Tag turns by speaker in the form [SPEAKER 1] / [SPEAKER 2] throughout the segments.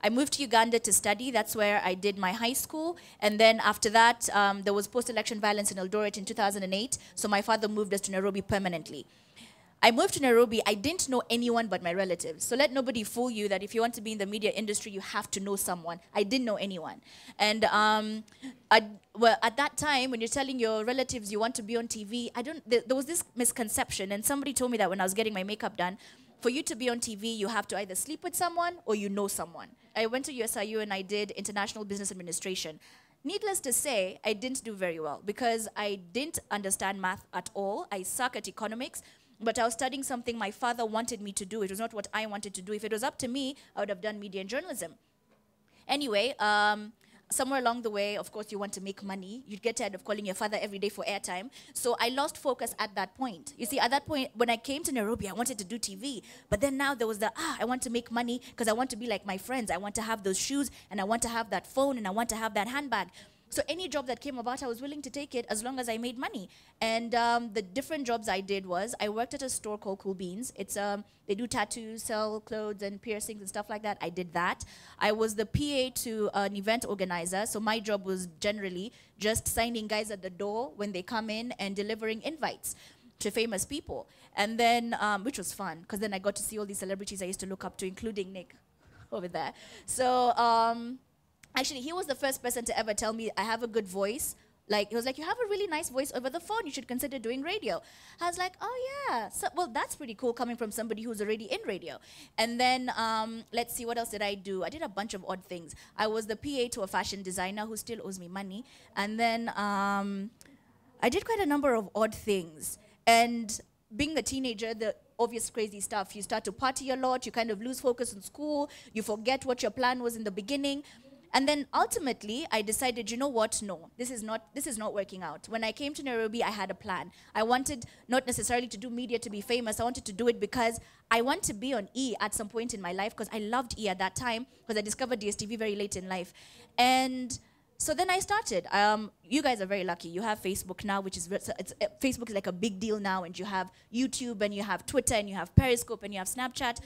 [SPEAKER 1] I moved to Uganda to study. That's where I did my high school. And then after that, there was post-election violence in Eldoret in 2008. So my father moved us to Nairobi permanently. I moved to Nairobi. I didn't know anyone but my relatives. So let nobody fool you that if you want to be in the media industry, you have to know someone. I didn't know anyone. And well, at that time, when you're telling your relatives you want to be on TV, there was this misconception. And somebody told me that when I was getting my makeup done, for you to be on TV, you have to either sleep with someone or you know someone. I went to USIU and I did International Business Administration. Needless to say, I didn't do very well because I didn't understand math at all. I suck at economics. But I was studying something my father wanted me to do. It was not what I wanted to do. If it was up to me, I would have done media and journalism. Anyway, somewhere along the way, of course, you want to make money. You'd get tired of calling your father every day for airtime. So I lost focus at that point. You see, at that point, when I came to Nairobi, I wanted to do TV. But then now there was I want to make money because I want to be like my friends. I want to have those shoes, and I want to have that phone, and I want to have that handbag. So any job that came about, I was willing to take it as long as I made money. And the different jobs I did was, I worked at a store called Cool Beans. It's they do tattoos, sell clothes and piercings and stuff like that. I did that. I was the PA to an event organizer. So my job was generally just signing guys at the door when they come in and delivering invites to famous people. And then, which was fun, because then I got to see all these celebrities I used to look up to, including Nick over there. So, actually, he was the first person to ever tell me I have a good voice. Like, he was like, you have a really nice voice over the phone. You should consider doing radio. I was like, oh, yeah. So, well, that's pretty cool coming from somebody who's already in radio. And then, let's see, what else did I do? I did a bunch of odd things. I was the PA to a fashion designer who still owes me money. And then I did quite a number of odd things. And being a teenager, the obvious crazy stuff, you start to party a lot. You kind of lose focus in school. You forget what your plan was in the beginning. And then ultimately, I decided, you know what? No, this is not working out. When I came to Nairobi, I had a plan. I wanted not necessarily to do media to be famous. I wanted to do it because I want to be on E at some point in my life, because I loved E at that time, because I discovered DSTV very late in life. And so then I started. You guys are very lucky. You have Facebook now, which is, Facebook is like a big deal now, and you have YouTube, and you have Twitter, and you have Periscope, and you have Snapchat.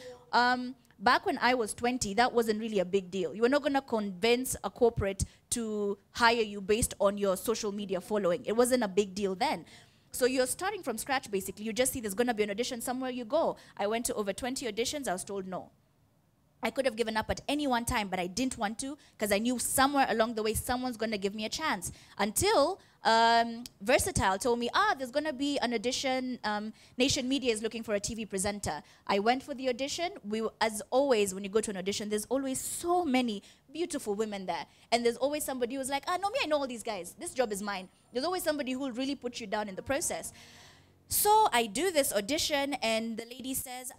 [SPEAKER 1] Back when I was 20, that wasn't really a big deal. You were not going to convince a corporate to hire you based on your social media following. It wasn't a big deal then. So you're starting from scratch, basically. You just see there's going to be an audition somewhere, you go. I went to over 20 auditions. I was told no. I could have given up at any one time, but I didn't want to, because I knew somewhere along the way someone's going to give me a chance. Until Versatile told me, there's going to be an audition. Nation Media is looking for a TV presenter. I went for the audition. As always, when you go to an audition, there's always so many beautiful women there. And there's always somebody who's like, no, me, I know all these guys. This job is mine. There's always somebody who will really put you down in the process. So I do this audition, and the lady says,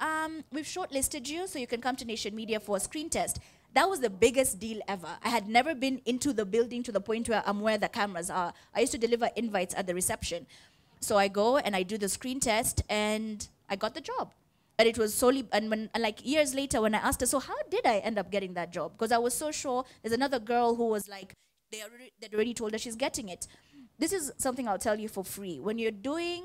[SPEAKER 1] we've shortlisted you, so you can come to Nation Media for a screen test. That was the biggest deal ever. I had never been into the building to the point where I'm where the cameras are. I used to deliver invites at the reception. So I go and I do the screen test, and I got the job. And it was solely, and like years later when I asked her, so how did I end up getting that job? Because I was so sure. There's another girl who was like, they'd already told her she's getting it. This is something I'll tell you for free. When you're doing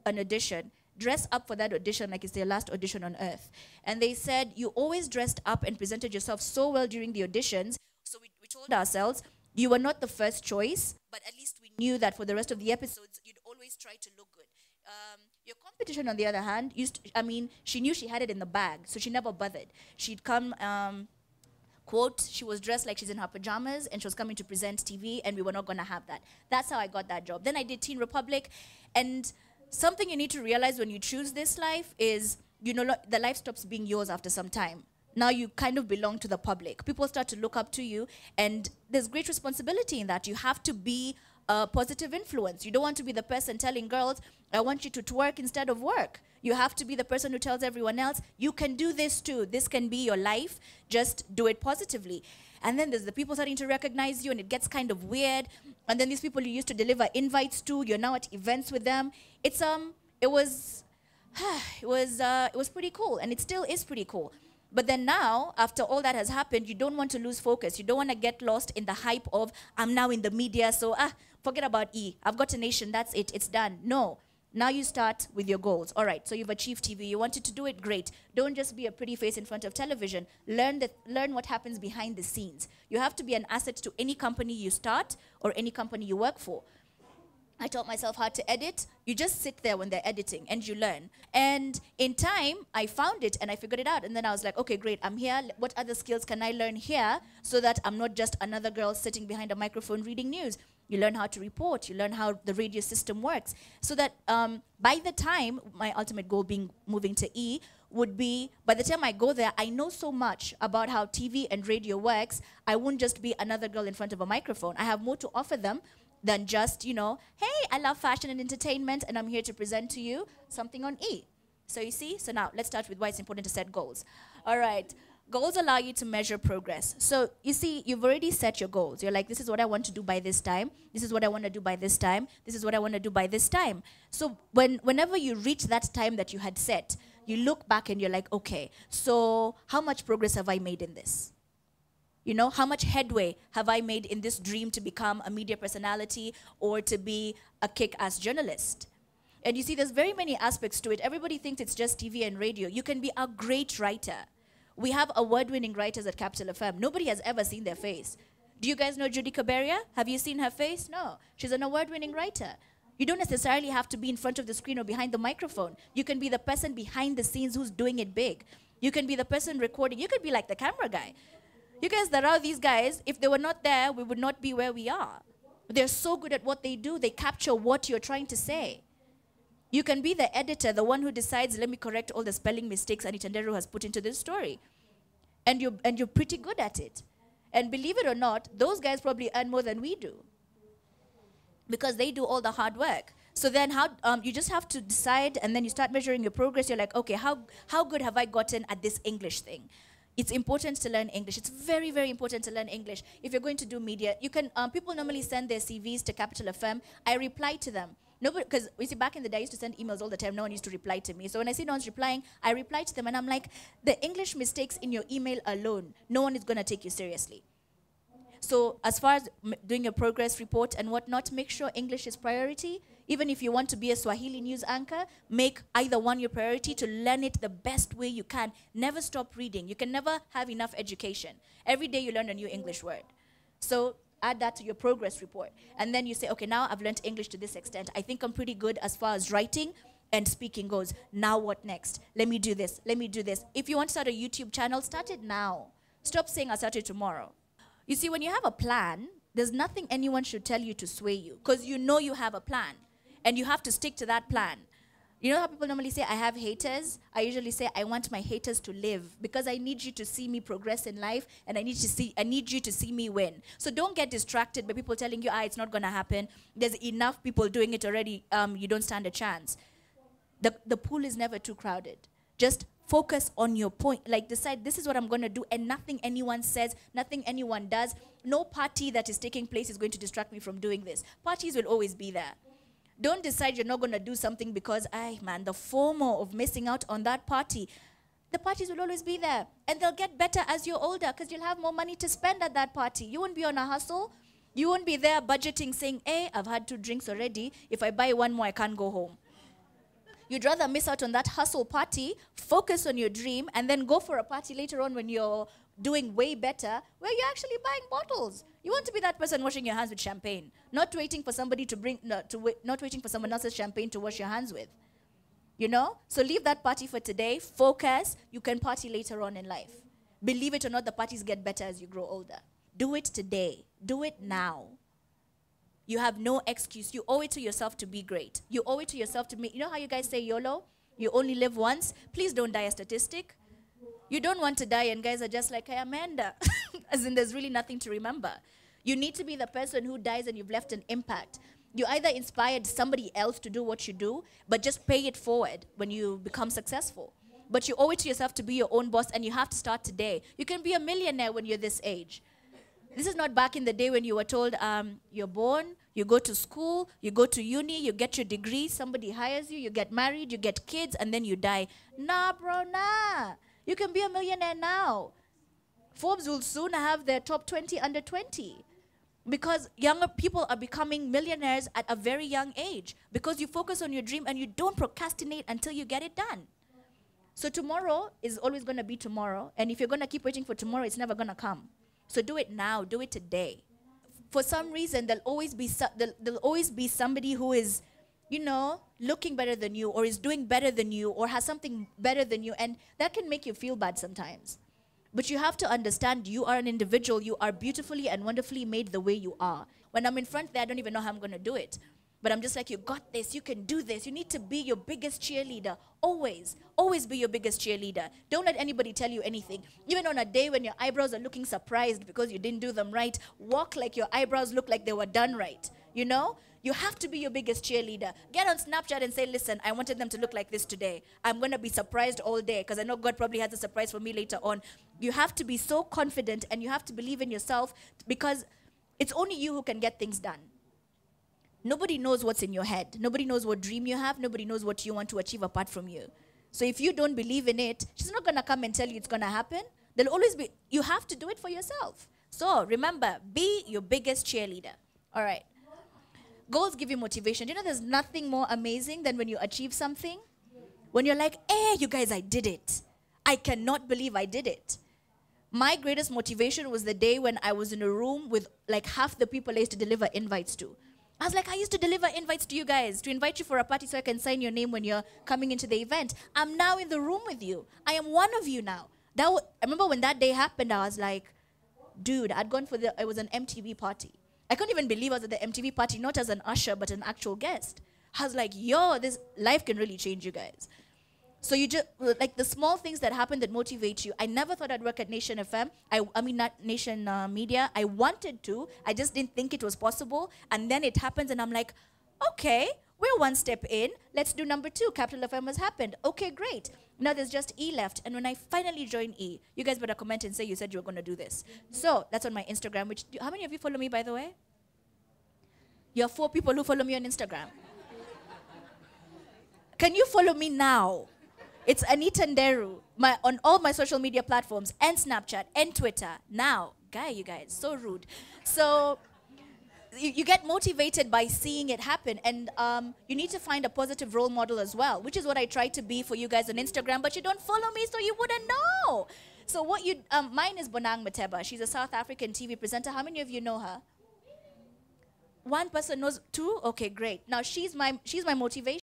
[SPEAKER 1] an audition, dress up for that audition like it's their last audition on earth. And they said, you always dressed up and presented yourself so well during the auditions. So we told ourselves, you were not the first choice, but at least we knew that for the rest of the episodes, you'd always try to look good. Your competition, on the other hand, she knew she had it in the bag, so she never bothered. She'd come, quote, she was dressed like she's in her pajamas, and she was coming to present TV, and we were not going to have that. That's how I got that job. Then I did Teen Republic, and something you need to realize when you choose this life is, the life stops being yours after some time. Now you kind of belong to the public. People start to look up to you, and there's great responsibility in that. You have to be a positive influence. You don't want to be the person telling girls, I want you to twerk instead of work. You have to be the person who tells everyone else, you can do this too. This can be your life. Just do it positively. And then there's the people starting to recognize you, and it gets kind of weird. And then these people you used to deliver invites to, you're now at events with them. It was pretty cool, and it still is pretty cool. But then now, after all that has happened, you don't want to lose focus. You don't want to get lost in the hype of, I'm now in the media, so forget about E. I've got a nation, that's it, it's done. No. Now you start with your goals. All right, so you've achieved TV. You wanted to do it, great. Don't just be a pretty face in front of television. Learn what happens behind the scenes. You have to be an asset to any company you start or any company you work for. I taught myself how to edit. You just sit there when they're editing and you learn. And in time, I found it and I figured it out. And then I was like, okay, great, I'm here. What other skills can I learn here so that I'm not just another girl sitting behind a microphone reading news? You learn how to report. You learn how the radio system works. So that by the time, my ultimate goal being moving to E, would be, by the time I go there, I know so much about how TV and radio works, I won't just be another girl in front of a microphone. I have more to offer them than just, you know, hey, I love fashion and entertainment, and I'm here to present to you something on E. So you see? So now, let's start with why it's important to set goals. All right. Goals allow you to measure progress. So you see, you've already set your goals. You're like, this is what I want to do by this time. This is what I want to do by this time. This is what I want to do by this time. So whenever you reach that time that you had set, you look back and you're like, okay, so how much progress have I made in this? You know, how much headway have I made in this dream to become a media personality or to be a kick-ass journalist? And you see, there's very many aspects to it. Everybody thinks it's just TV and radio. You can be a great writer. We have award-winning writers at Capital FM. Nobody has ever seen their face. Do you guys know Judy Caberia? Have you seen her face? No. She's an award-winning writer. You don't necessarily have to be in front of the screen or behind the microphone. You can be the person behind the scenes who's doing it big. You can be the person recording. You could be like the camera guy. You guys, there are these guys, if they were not there, we would not be where we are. They're so good at what they do, they capture what you're trying to say. You can be the editor, the one who decides, let me correct all the spelling mistakes Anita Nderu has put into this story. And you're pretty good at it. And believe it or not, those guys probably earn more than we do, because they do all the hard work. So then you just have to decide, and then you start measuring your progress. You're like, okay, how good have I gotten at this English thing? It's important to learn English. It's very, very important to learn English. If you're going to do media, you can, people normally send their CVs to Capital FM. I reply to them. Nobody, because you see, back in the day, I used to send emails all the time. No one used to reply to me. So when I see no one's replying, I reply to them, and I'm like, the English mistakes in your email alone, no one is going to take you seriously. So as far as doing a progress report and whatnot, make sure English is priority. Even if you want to be a Swahili news anchor, make either one your priority to learn it the best way you can. Never stop reading. You can never have enough education. Every day you learn a new English word. So add that to your progress report. And then you say, okay, now I've learned English to this extent. I think I'm pretty good as far as writing and speaking goes. Now what next? Let me do this. Let me do this. If you want to start a YouTube channel, start it now. Stop saying I'll start it tomorrow. You see, when you have a plan, there's nothing anyone should tell you to sway you, because you know you have a plan and you have to stick to that plan. You know how people normally say, I have haters? I usually say, I want my haters to live, because I need you to see me progress in life, and I need you to see me win. So don't get distracted by people telling you, it's not going to happen. There's enough people doing it already. You don't stand a chance. The pool is never too crowded. Just focus on your point. Like, decide, this is what I'm going to do, and nothing anyone says, nothing anyone does, no party that is taking place is going to distract me from doing this. Parties will always be there. Don't decide you're not going to do something because, the FOMO of missing out on that party. The parties will always be there. And they'll get better as you're older, because you'll have more money to spend at that party. You won't be on a hustle. You won't be there budgeting, saying, I've had 2 drinks already. If I buy 1 more, I can't go home. You'd rather miss out on that hustle party, focus on your dream, and then go for a party later on when you're doing way better, where you're actually buying bottles. You want to be that person washing your hands with champagne, not waiting for somebody to bring, not waiting for someone else's champagne to wash your hands with. You know? So leave that party for today. Focus. You can party later on in life. Believe it or not, the parties get better as you grow older. Do it today. Do it now. You have no excuse. You owe it to yourself to be great. You owe it to yourself to make, you know how you guys say YOLO? You only live once. Please don't die a statistic. You don't want to die and guys are just like, hey, Amanda. As in, there's really nothing to remember. You need to be the person who dies and you've left an impact. You either inspired somebody else to do what you do, but just pay it forward when you become successful. But you owe it to yourself to be your own boss, and you have to start today. You can be a millionaire when you're this age. This is not back in the day when you were told, you're born, you go to school, you go to uni, you get your degree, somebody hires you, you get married, you get kids, and then you die. Nah, bro, nah. You can be a millionaire now. Forbes will soon have their top 20 under 20. Because younger people are becoming millionaires at a very young age because you focus on your dream and you don't procrastinate until you get it done. So tomorrow is always going to be tomorrow. And if you're going to keep waiting for tomorrow, it's never going to come. So do it now. Do it today. For some reason, there'll always be somebody who is, looking better than you or is doing better than you or has something better than you. And that can make you feel bad sometimes. But you have to understand you are an individual. You are beautifully and wonderfully made the way you are. When I'm in front there, I don't even know how I'm going to do it. But I'm just like, you got this. You can do this. You need to be your biggest cheerleader. Always. Always be your biggest cheerleader. Don't let anybody tell you anything. Even on a day when your eyebrows are looking surprised because you didn't do them right, walk like your eyebrows look like they were done right. You have to be your biggest cheerleader. Get on Snapchat and say, listen, I wanted them to look like this today. I'm going to be surprised all day because I know God probably has a surprise for me later on. You have to be so confident and you have to believe in yourself because it's only you who can get things done. Nobody knows what's in your head. Nobody knows what dream you have. Nobody knows what you want to achieve apart from you. So if you don't believe in it, she's not going to come and tell you it's going to happen. There'll always be, you have to do it for yourself. So remember, be your biggest cheerleader. All right. Goals give you motivation. Do you know there's nothing more amazing than when you achieve something? When you're like, hey, you guys, I did it. I cannot believe I did it. My greatest motivation was the day when I was in a room with like half the people I used to deliver invites to. I was like, I used to deliver invites to you guys, to invite you for a party so I can sign your name when you're coming into the event. I'm now in the room with you. I am one of you now. I remember when that day happened, I was like, dude, I'd gone for it was an MTV party. I couldn't even believe I was at the MTV party, not as an usher, but an actual guest. I was like, yo, this life can really change you guys. So you just, like the small things that happen that motivate you. I never thought I'd work at Nation FM. I mean, not Nation Media. I wanted to. I just didn't think it was possible. And then it happens and I'm like, okay, we're one step in. Let's do number 2. Capital FM has happened. Okay, great. Now there's just E left. And when I finally join E, you guys better comment and say you said you were going to do this. So that's on my Instagram. How many of you follow me, by the way? You have 4 people who follow me on Instagram. Can you follow me now? It's Anita Nderu on all my social media platforms and Snapchat and Twitter. Now, you guys, so rude. So you get motivated by seeing it happen. And you need to find a positive role model as well, which is what I try to be for you guys on Instagram. But you don't follow me, so you wouldn't know. So mine is Bonang Mateba. She's a South African TV presenter. How many of you know her? One person knows. 2? Okay, great. Now she's my motivation.